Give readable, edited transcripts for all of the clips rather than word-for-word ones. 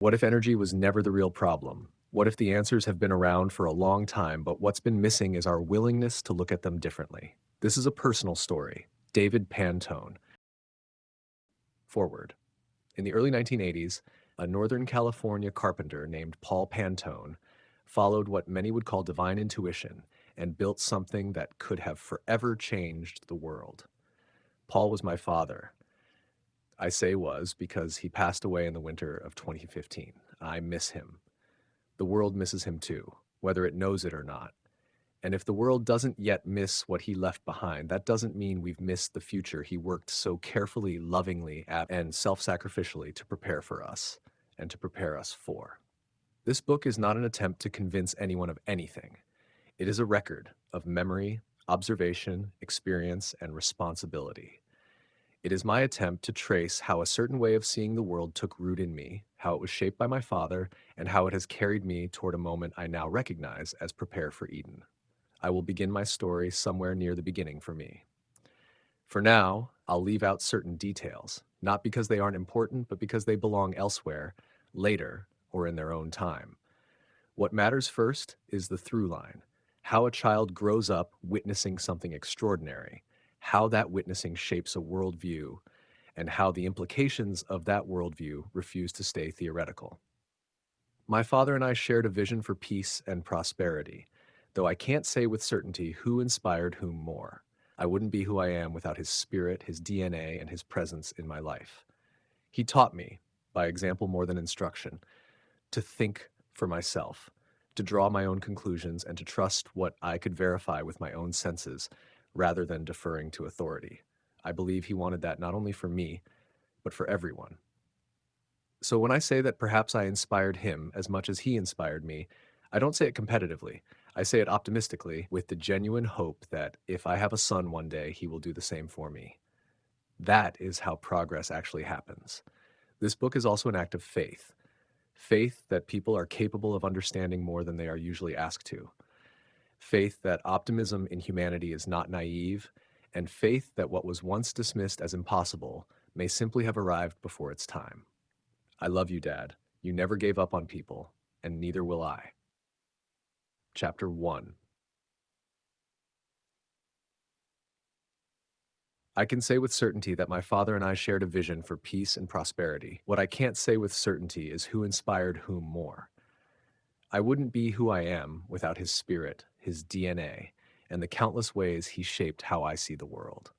What if energy was never the real problem? What if the answers have been around for a long time, but what's been missing is our willingness to look at them differently? This is a personal story. David Pantone. Forward. In the early 1980s, a Northern California carpenter named Paul Pantone followed what many would call divine intuition and built something that could have forever changed the world. Paul was my father. I say was because he passed away in the winter of 2015. I miss him. The world misses him too, whether it knows it or not. And if the world doesn't yet miss what he left behind, that doesn't mean we've missed the future he worked so carefully, lovingly, and self-sacrificially to prepare for us and to prepare us for. This book is not an attempt to convince anyone of anything. It is a record of memory, observation, experience, and responsibility. It is my attempt to trace how a certain way of seeing the world took root in me, how it was shaped by my father, and how it has carried me toward a moment I now recognize as prepare for Eden. I will begin my story somewhere near the beginning for me. For now, I'll leave out certain details, not because they aren't important, but because they belong elsewhere, later, or in their own time. What matters first is the through line, how a child grows up witnessing something extraordinary, how that witnessing shapes a worldview, and how the implications of that worldview refuse to stay theoretical. My father and I shared a vision for peace and prosperity, though I can't say with certainty who inspired whom more. I wouldn't be who I am without his spirit, his DNA, and his presence in my life. He taught me, by example more than instruction, to think for myself, to draw my own conclusions, and to trust what I could verify with my own senses, rather than deferring to authority. I believe he wanted that not only for me, but for everyone. So when I say that perhaps I inspired him as much as he inspired me, I don't say it competitively. I say it optimistically, with the genuine hope that if I have a son one day, he will do the same for me. That is how progress actually happens. This book is also an act of faith. Faith that people are capable of understanding more than they are usually asked to. Faith that optimism in humanity is not naive, and faith that what was once dismissed as impossible may simply have arrived before its time. I love you, Dad. You never gave up on people, and neither will I. Chapter 1. I can say with certainty that my father and I shared a vision for peace and prosperity. What I can't say with certainty is who inspired whom more. I wouldn't be who I am without his spirit, his DNA, and the countless ways he shaped how I see the world.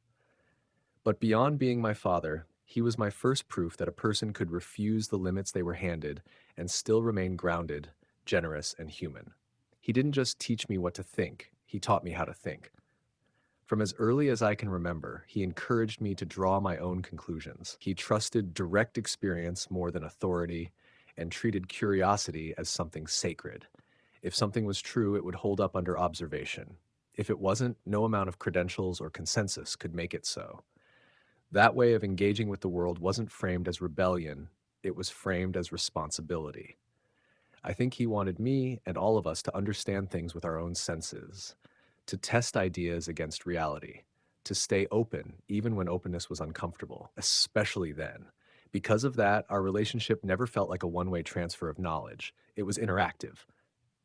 But beyond being my father, he was my first proof that a person could refuse the limits they were handed and still remain grounded, generous, and human. He didn't just teach me what to think, he taught me how to think. From as early as I can remember, he encouraged me to draw my own conclusions. He trusted direct experience more than authority and treated curiosity as something sacred. If something was true, it would hold up under observation. If it wasn't, no amount of credentials or consensus could make it so. That way of engaging with the world wasn't framed as rebellion, it was framed as responsibility. I think he wanted me and all of us to understand things with our own senses, to test ideas against reality, to stay open even when openness was uncomfortable, especially then. Because of that, our relationship never felt like a one-way transfer of knowledge. It was interactive,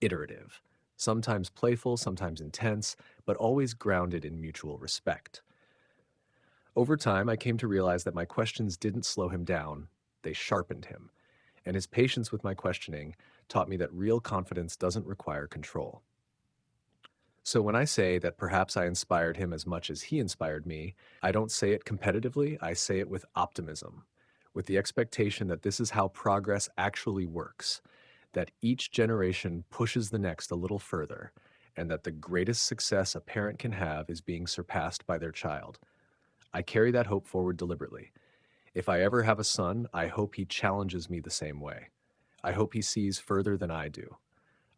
iterative, sometimes playful, sometimes intense, but always grounded in mutual respect. Over time, I came to realize that my questions didn't slow him down, they sharpened him. And his patience with my questioning taught me that real confidence doesn't require control. So when I say that perhaps I inspired him as much as he inspired me, I don't say it competitively, I say it with optimism, with the expectation that this is how progress actually works, that each generation pushes the next a little further, and that the greatest success a parent can have is being surpassed by their child. I carry that hope forward deliberately. If I ever have a son, I hope he challenges me the same way. I hope he sees further than I do.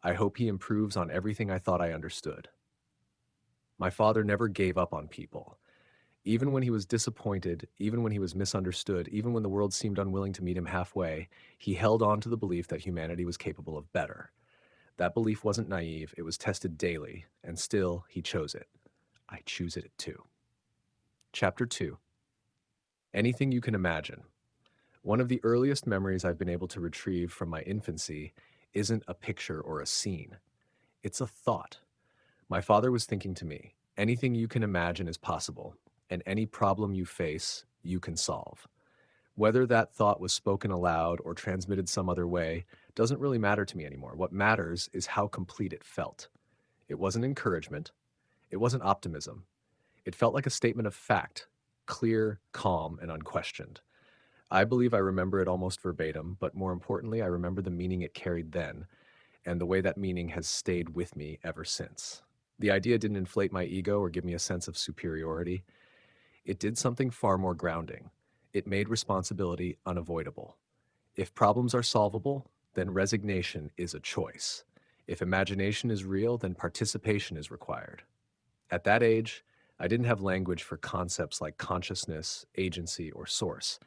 I hope he improves on everything I thought I understood. My father never gave up on people. Even when he was disappointed, even when he was misunderstood, even when the world seemed unwilling to meet him halfway, he held on to the belief that humanity was capable of better. That belief wasn't naive, it was tested daily, and still, he chose it. I choose it too. Chapter 2. Anything you can imagine. One of the earliest memories I've been able to retrieve from my infancy isn't a picture or a scene, it's a thought. My father was thinking to me, anything you can imagine is possible, and any problem you face, you can solve. Whether that thought was spoken aloud or transmitted some other way doesn't really matter to me anymore. What matters is how complete it felt. It wasn't encouragement, it wasn't optimism. It felt like a statement of fact, clear, calm, and unquestioned. I believe I remember it almost verbatim, but more importantly, I remember the meaning it carried then and the way that meaning has stayed with me ever since. The idea didn't inflate my ego or give me a sense of superiority. It did something far more grounding. It made responsibility unavoidable. If problems are solvable, then resignation is a choice. If imagination is real, then participation is required. At that age, I didn't have language for concepts like consciousness, agency, or source,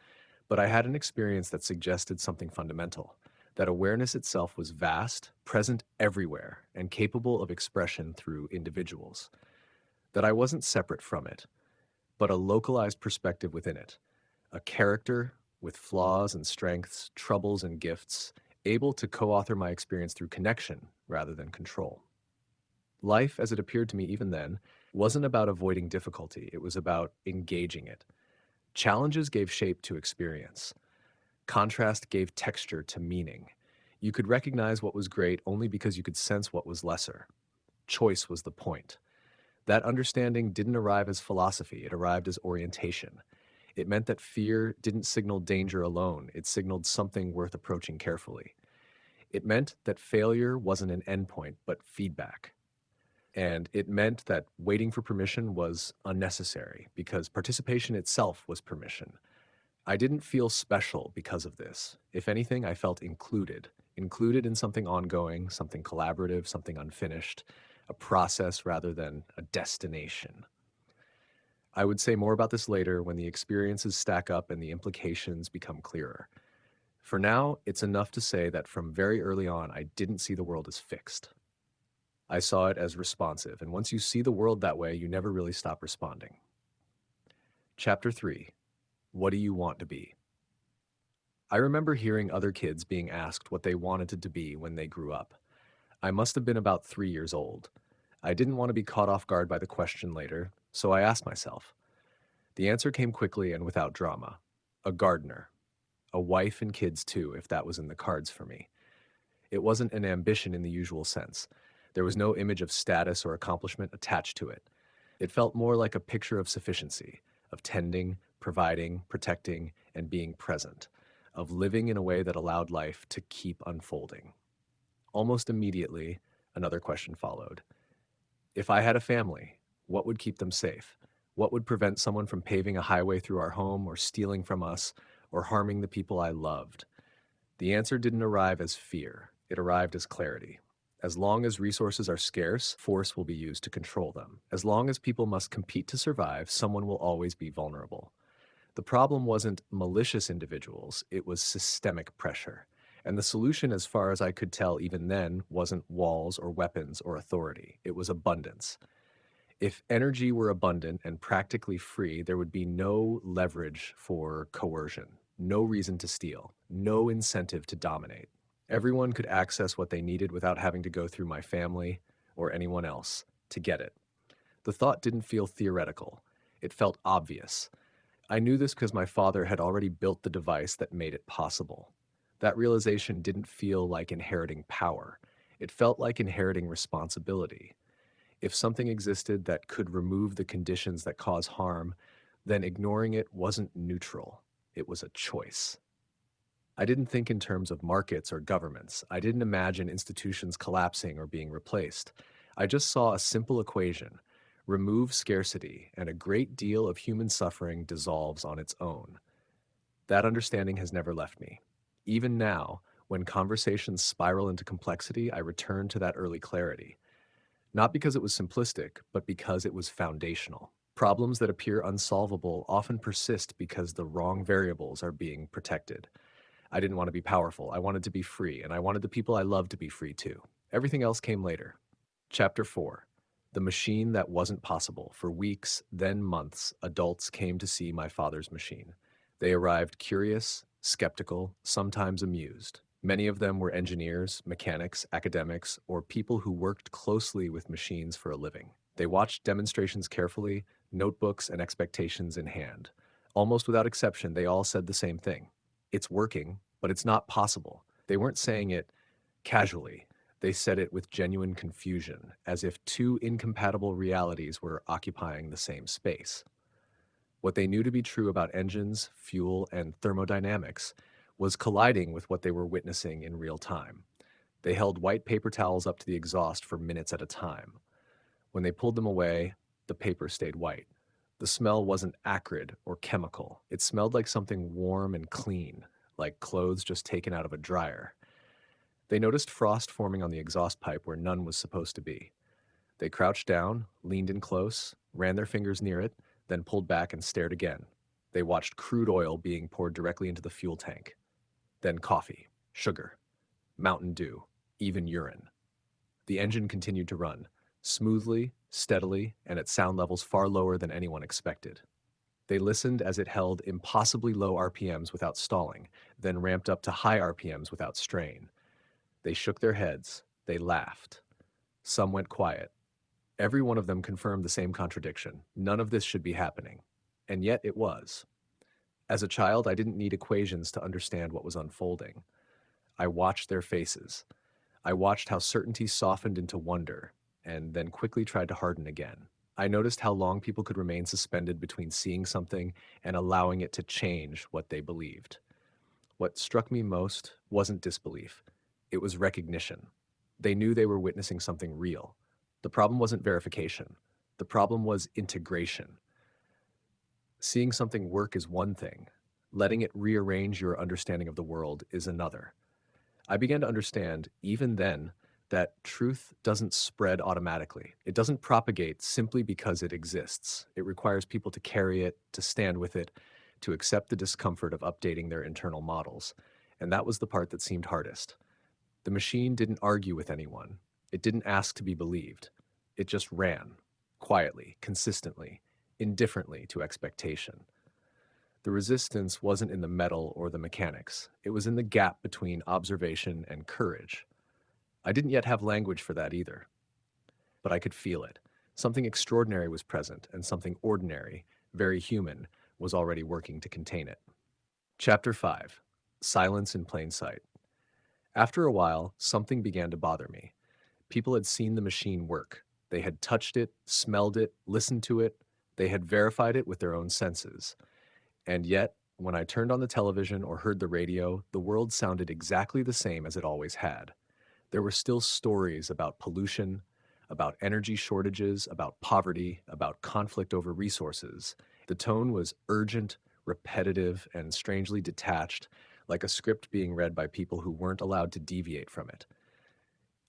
but I had an experience that suggested something fundamental, that awareness itself was vast, present everywhere, and capable of expression through individuals, that I wasn't separate from it, but a localized perspective within it, a character with flaws and strengths, troubles and gifts, able to co-author my experience through connection rather than control. Life, as it appeared to me even then, wasn't about avoiding difficulty, it was about engaging it. Challenges gave shape to experience. Contrast gave texture to meaning. You could recognize what was great only because you could sense what was lesser. Choice was the point. That understanding didn't arrive as philosophy, it arrived as orientation. It meant that fear didn't signal danger alone, it signaled something worth approaching carefully. It meant that failure wasn't an endpoint, but feedback. And it meant that waiting for permission was unnecessary because participation itself was permission. I didn't feel special because of this. If anything, I felt included in something ongoing, something collaborative, something unfinished, a process rather than a destination. I would say more about this later when the experiences stack up and the implications become clearer. For now, it's enough to say that from very early on, I didn't see the world as fixed. I saw it as responsive, and once you see the world that way, you never really stop responding. Chapter 3. What do you want to be? I remember hearing other kids being asked what they wanted to be when they grew up. I must have been about 3 years old. I didn't want to be caught off guard by the question later, so I asked myself. The answer came quickly and without drama. A gardener. A wife and kids too, if that was in the cards for me. It wasn't an ambition in the usual sense. There was no image of status or accomplishment attached to it. It felt more like a picture of sufficiency, of tending, providing, protecting, and being present, of living in a way that allowed life to keep unfolding. Almost immediately, another question followed. If I had a family, what would keep them safe? What would prevent someone from paving a highway through our home or stealing from us or harming the people I loved? The answer didn't arrive as fear, it arrived as clarity. As long as resources are scarce, force will be used to control them. As long as people must compete to survive, someone will always be vulnerable. The problem wasn't malicious individuals, it was systemic pressure. And the solution, as far as I could tell even then, wasn't walls or weapons or authority. It was abundance. If energy were abundant and practically free, there would be no leverage for coercion, no reason to steal, no incentive to dominate. Everyone could access what they needed without having to go through my family or anyone else to get it. The thought didn't feel theoretical. It felt obvious. I knew this because my father had already built the device that made it possible. That realization didn't feel like inheriting power. It felt like inheriting responsibility. If something existed that could remove the conditions that cause harm, then ignoring it wasn't neutral. It was a choice. I didn't think in terms of markets or governments. I didn't imagine institutions collapsing or being replaced. I just saw a simple equation. Remove scarcity, and a great deal of human suffering dissolves on its own. That understanding has never left me. Even now, when conversations spiral into complexity, I return to that early clarity. Not because it was simplistic, but because it was foundational. Problems that appear unsolvable often persist because the wrong variables are being protected. I didn't want to be powerful, I wanted to be free, and I wanted the people I loved to be free too. Everything else came later. Chapter 4. The machine that wasn't possible. For weeks, then months, adults came to see my father's machine. They arrived curious, skeptical, sometimes amused. Many of them were engineers, mechanics, academics, or people who worked closely with machines for a living. They watched demonstrations carefully, notebooks and expectations in hand. Almost without exception, they all said the same thing. It's working, but it's not possible. They weren't saying it casually. They said it with genuine confusion, as if two incompatible realities were occupying the same space. What they knew to be true about engines, fuel, and thermodynamics was colliding with what they were witnessing in real time. They held white paper towels up to the exhaust for minutes at a time. When they pulled them away, the paper stayed white. The smell wasn't acrid or chemical. It smelled like something warm and clean, like clothes just taken out of a dryer. They noticed frost forming on the exhaust pipe where none was supposed to be. They crouched down, leaned in close, ran their fingers near it, then pulled back and stared again. They watched crude oil being poured directly into the fuel tank. Then coffee, sugar, Mountain Dew, even urine. The engine continued to run, smoothly, steadily, and at sound levels far lower than anyone expected. They listened as it held impossibly low RPMs without stalling, then ramped up to high RPMs without strain. They shook their heads. They laughed. Some went quiet. Every one of them confirmed the same contradiction. None of this should be happening. And yet it was. As a child, I didn't need equations to understand what was unfolding. I watched their faces. I watched how certainty softened into wonder and then quickly tried to harden again. I noticed how long people could remain suspended between seeing something and allowing it to change what they believed. What struck me most wasn't disbelief, it was recognition. They knew they were witnessing something real. The problem wasn't verification, the problem was integration. Seeing something work is one thing, letting it rearrange your understanding of the world is another. I began to understand, even then, that truth doesn't spread automatically. It doesn't propagate simply because it exists. It requires people to carry it, to stand with it, to accept the discomfort of updating their internal models. And that was the part that seemed hardest. The machine didn't argue with anyone. It didn't ask to be believed. It just ran, quietly, consistently, indifferently to expectation. The resistance wasn't in the metal or the mechanics. It was in the gap between observation and courage. I didn't yet have language for that either, but I could feel it. Something extraordinary was present, and something ordinary, very human, was already working to contain it. Chapter 5. Silence in Plain Sight. After a while, something began to bother me. People had seen the machine work. They had touched it, smelled it, listened to it. They had verified it with their own senses. And yet, when I turned on the television or heard the radio, the world sounded exactly the same as it always had. There were still stories about pollution, about energy shortages, about poverty, about conflict over resources. The tone was urgent, repetitive, and strangely detached, like a script being read by people who weren't allowed to deviate from it.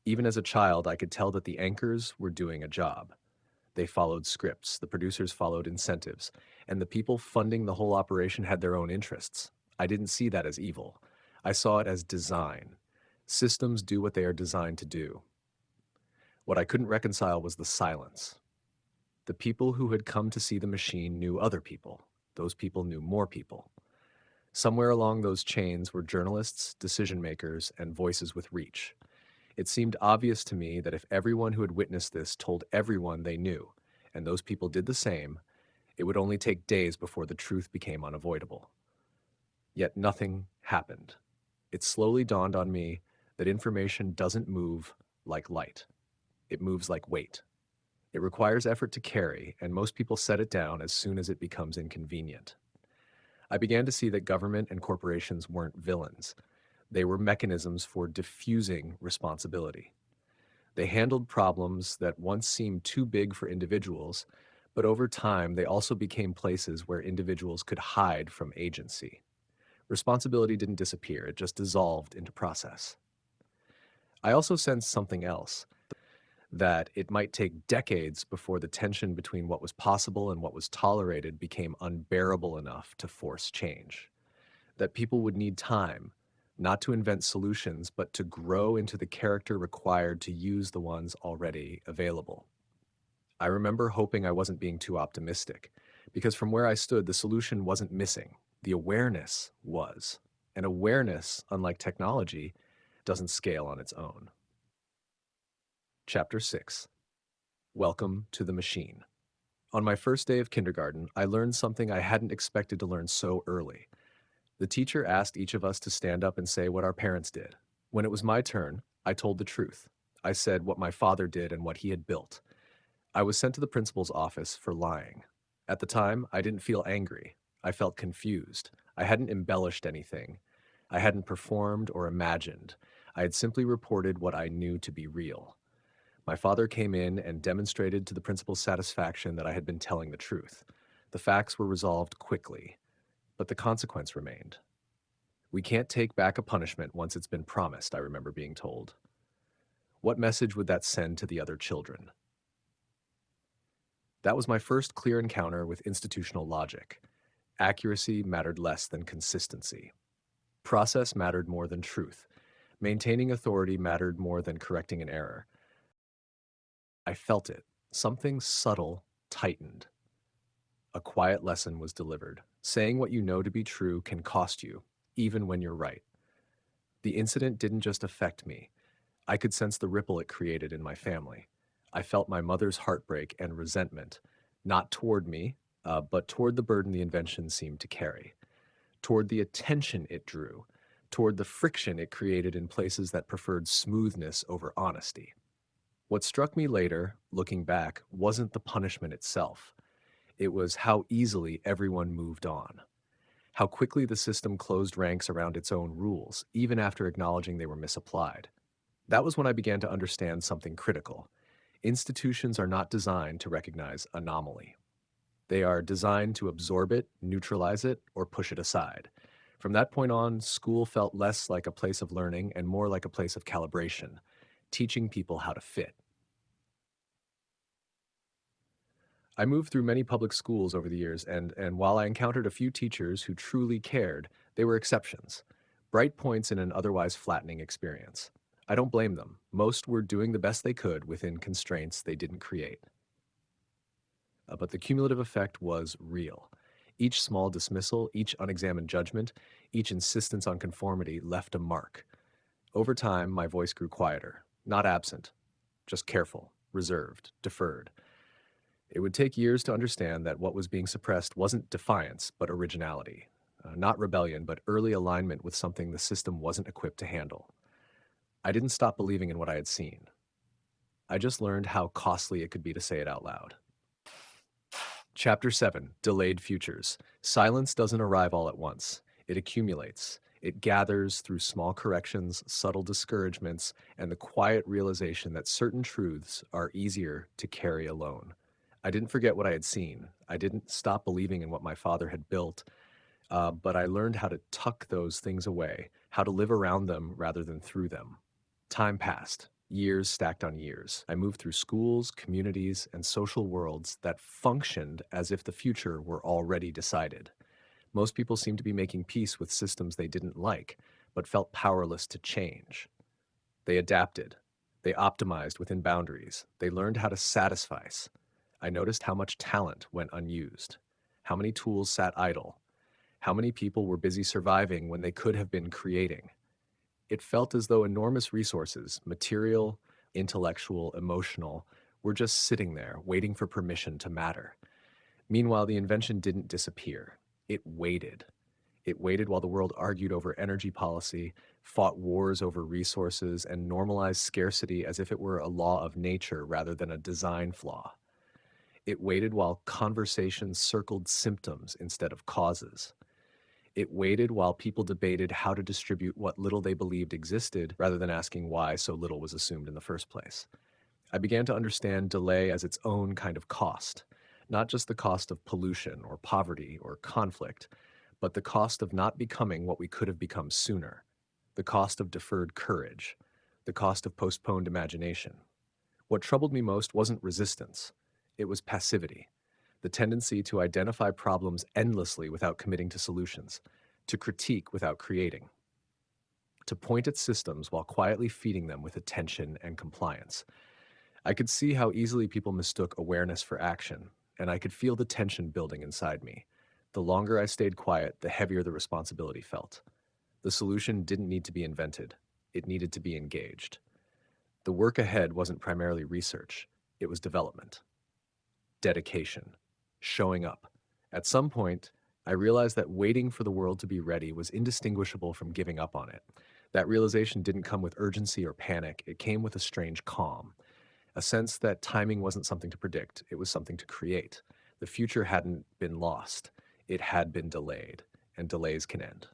Even as a child, I could tell that the anchors were doing a job. They followed scripts, the producers followed incentives, and the people funding the whole operation had their own interests. I didn't see that as evil. I saw it as design. Systems do what they are designed to do. What I couldn't reconcile was the silence. The people who had come to see the machine knew other people. Those people knew more people. Somewhere along those chains were journalists, decision makers, and voices with reach. It seemed obvious to me that if everyone who had witnessed this told everyone they knew, and those people did the same, it would only take days before the truth became unavoidable. Yet nothing happened. It slowly dawned on me that information doesn't move like light. It moves like weight. It requires effort to carry, and most people set it down as soon as it becomes inconvenient. I began to see that government and corporations weren't villains. They were mechanisms for diffusing responsibility. They handled problems that once seemed too big for individuals, but over time they also became places where individuals could hide from agency. Responsibility didn't disappear, it just dissolved into process. I also sensed something else, that it might take decades before the tension between what was possible and what was tolerated became unbearable enough to force change. That people would need time, not to invent solutions, but to grow into the character required to use the ones already available. I remember hoping I wasn't being too optimistic, because from where I stood, the solution wasn't missing. The awareness was. And awareness, unlike technology, doesn't scale on its own. Chapter 6. Welcome to the Machine. On my first day of kindergarten, I learned something I hadn't expected to learn so early. The teacher asked each of us to stand up and say what our parents did. When it was my turn, I told the truth. I said what my father did and what he had built. I was sent to the principal's office for lying. At the time, I didn't feel angry. I felt confused. I hadn't embellished anything. I hadn't performed or imagined. I had simply reported what I knew to be real. My father came in and demonstrated to the principal's satisfaction that I had been telling the truth. The facts were resolved quickly, but the consequence remained. We can't take back a punishment once it's been promised, I remember being told. What message would that send to the other children? That was my first clear encounter with institutional logic. Accuracy mattered less than consistency. Process mattered more than truth. Maintaining authority mattered more than correcting an error. I felt it. Something subtle tightened. A quiet lesson was delivered. Saying what you know to be true can cost you, even when you're right. The incident didn't just affect me. I could sense the ripple it created in my family. I felt my mother's heartbreak and resentment, not toward me, but toward the burden the invention seemed to carry, toward the attention it drew, toward the friction it created in places that preferred smoothness over honesty. What struck me later, looking back, wasn't the punishment itself. It was how easily everyone moved on, how quickly the system closed ranks around its own rules, even after acknowledging they were misapplied. That was when I began to understand something critical. Institutions are not designed to recognize anomaly. They are designed to absorb it, neutralize it, or push it aside. From that point on, school felt less like a place of learning and more like a place of calibration, teaching people how to fit. I moved through many public schools over the years, and while I encountered a few teachers who truly cared, they were exceptions, bright points in an otherwise flattening experience. I don't blame them. Most were doing the best they could within constraints they didn't create. But the cumulative effect was real. Each small dismissal, each unexamined judgment, each insistence on conformity left a mark. Over time, my voice grew quieter, not absent, just careful, reserved, deferred. It would take years to understand that what was being suppressed wasn't defiance, but originality. Not rebellion, but early alignment with something the system wasn't equipped to handle. I didn't stop believing in what I had seen. I just learned how costly it could be to say it out loud. Chapter 7. Delayed Futures. Silence doesn't arrive all at once. It accumulates. It gathers through small corrections, subtle discouragements, and the quiet realization that certain truths are easier to carry alone. I didn't forget what I had seen. I didn't stop believing in what my father had built, but I learned how to tuck those things away, how to live around them rather than through them. Time passed, years stacked on years. I moved through schools, communities, and social worlds that functioned as if the future were already decided. Most people seemed to be making peace with systems they didn't like, but felt powerless to change. They adapted. They optimized within boundaries. They learned how to satisfy. I noticed how much talent went unused, how many tools sat idle, how many people were busy surviving when they could have been creating. It felt as though enormous resources, material, intellectual, emotional, were just sitting there, waiting for permission to matter. Meanwhile, the invention didn't disappear. It waited. It waited while the world argued over energy policy, fought wars over resources, and normalized scarcity as if it were a law of nature rather than a design flaw. It waited while conversations circled symptoms instead of causes. It waited while people debated how to distribute what little they believed existed rather than asking why so little was assumed in the first place. I began to understand delay as its own kind of cost, not just the cost of pollution or poverty or conflict, but the cost of not becoming what we could have become sooner, the cost of deferred courage, the cost of postponed imagination. What troubled me most wasn't resistance, it was passivity, the tendency to identify problems endlessly without committing to solutions, to critique without creating, to point at systems while quietly feeding them with attention and compliance. I could see how easily people mistook awareness for action, and I could feel the tension building inside me. The longer I stayed quiet, the heavier the responsibility felt. The solution didn't need to be invented. It needed to be engaged. The work ahead wasn't primarily research. It was development, dedication, showing up. At some point, I realized that waiting for the world to be ready was indistinguishable from giving up on it. That realization didn't come with urgency or panic. It came with a strange calm, a sense that timing wasn't something to predict. It was something to create. The future hadn't been lost. It had been delayed, and delays can end.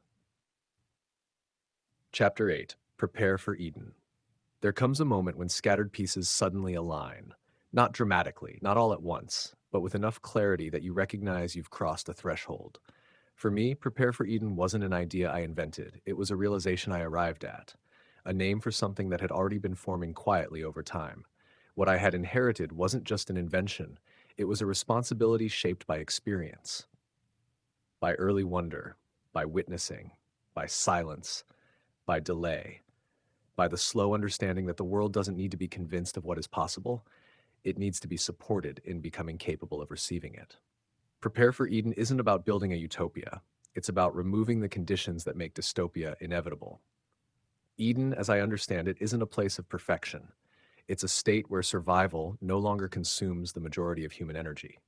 Chapter 8. Prepare for Eden. There comes a moment when scattered pieces suddenly align. Not dramatically, not all at once, but with enough clarity that you recognize you've crossed a threshold. For me, Prepare for Eden wasn't an idea I invented. It was a realization I arrived at, a name for something that had already been forming quietly over time. What I had inherited wasn't just an invention, it was a responsibility shaped by experience, by early wonder, by witnessing, by silence, by delay, by the slow understanding that the world doesn't need to be convinced of what is possible, it needs to be supported in becoming capable of receiving it. Prepare for Eden isn't about building a utopia. It's about removing the conditions that make dystopia inevitable. Eden, as I understand it, isn't a place of perfection. It's a state where survival no longer consumes the majority of human energy,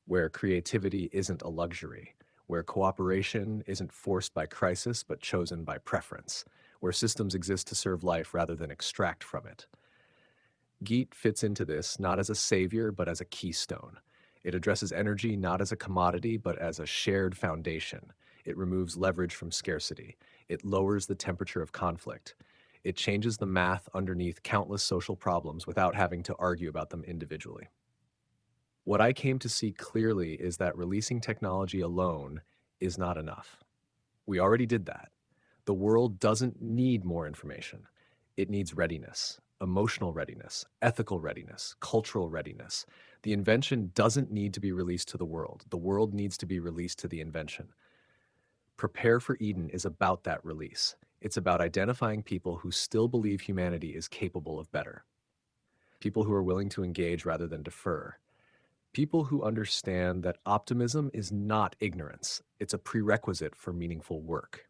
where creativity isn't a luxury, where cooperation isn't forced by crisis but chosen by preference, where systems exist to serve life rather than extract from it. GEET fits into this not as a savior but as a keystone. It addresses energy not as a commodity but as a shared foundation. It removes leverage from scarcity. It lowers the temperature of conflict. It changes the math underneath countless social problems without having to argue about them individually. What I came to see clearly is that releasing technology alone is not enough. We already did that. The world doesn't need more information. It needs readiness, emotional readiness, ethical readiness, cultural readiness. The invention doesn't need to be released to the world. The world needs to be released to the invention. Prepare for Eden is about that release. It's about identifying people who still believe humanity is capable of better. People who are willing to engage rather than defer. People who understand that optimism is not ignorance. It's a prerequisite for meaningful work.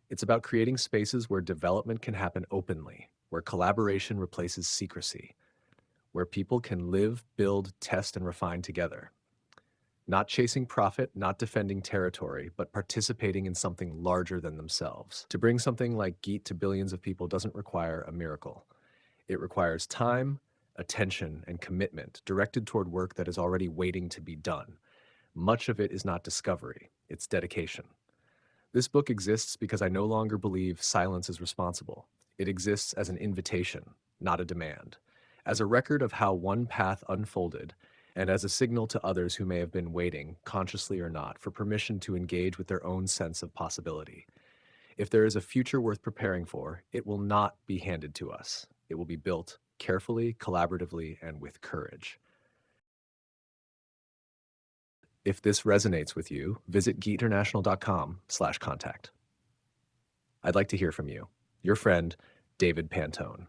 It's about creating spaces where development can happen openly, where collaboration replaces secrecy, where people can live, build, test, and refine together. Not chasing profit, not defending territory, but participating in something larger than themselves. To bring something like GEET to billions of people doesn't require a miracle. It requires time, attention, and commitment directed toward work that is already waiting to be done. Much of it is not discovery, it's dedication. This book exists because I no longer believe silence is responsible. It exists as an invitation, not a demand, as a record of how one path unfolded, and as a signal to others who may have been waiting, consciously or not, for permission to engage with their own sense of possibility. If there is a future worth preparing for, it will not be handed to us. It will be built carefully, collaboratively, and with courage. If this resonates with you, visit geetinternational.com/contact. I'd like to hear from you. Your friend, David Pantone.